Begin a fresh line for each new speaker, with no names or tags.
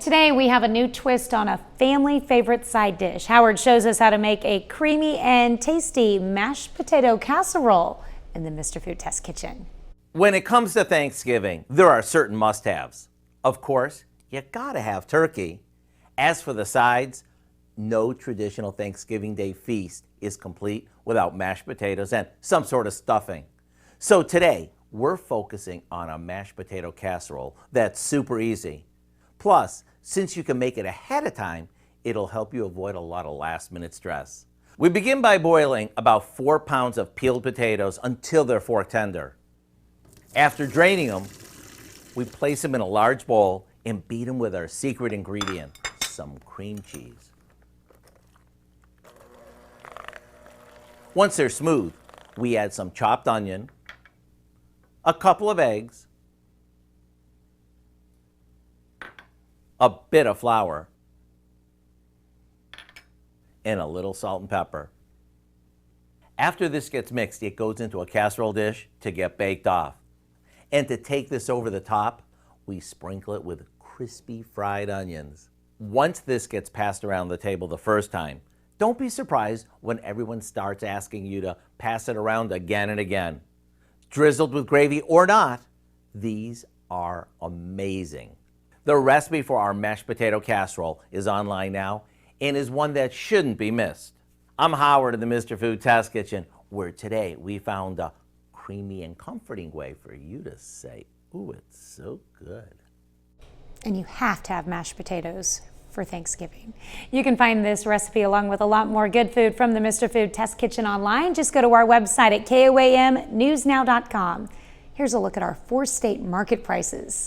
Today we have a new twist on a family favorite side dish. Howard shows us how to make a creamy and tasty mashed potato casserole in the Mr. Food Test Kitchen.
When it comes to Thanksgiving, there are certain must-haves. Of course, you gotta have turkey. As for the sides, no traditional Thanksgiving Day feast is complete without mashed potatoes and some sort of stuffing. So today, we're focusing on a mashed potato casserole that's super easy. Plus, since you can make it ahead of time, it'll help you avoid a lot of last-minute stress. We begin by boiling about 4 pounds of peeled potatoes until they're fork tender. After draining them, we place them in a large bowl and beat them with our secret ingredient, some cream cheese. Once they're smooth, we add some chopped onion, a couple of eggs, a bit of flour, and a little salt and pepper. After this gets mixed, it goes into a casserole dish to get baked off. And to take this over the top, we sprinkle it with crispy fried onions. Once this gets passed around the table the first time, don't be surprised when everyone starts asking you to pass it around again and again. Drizzled with gravy or not, these are amazing. The recipe for our mashed potato casserole is online now and is one that shouldn't be missed. I'm Howard in the Mr. Food Test Kitchen, where today we found a creamy and comforting way for you to say, ooh, it's so good.
And you have to have mashed potatoes for Thanksgiving. You can find this recipe along with a lot more good food from the Mr. Food Test Kitchen online. Just go to our website at KOAMnewsnow.com. Here's a look at our 4-state market prices.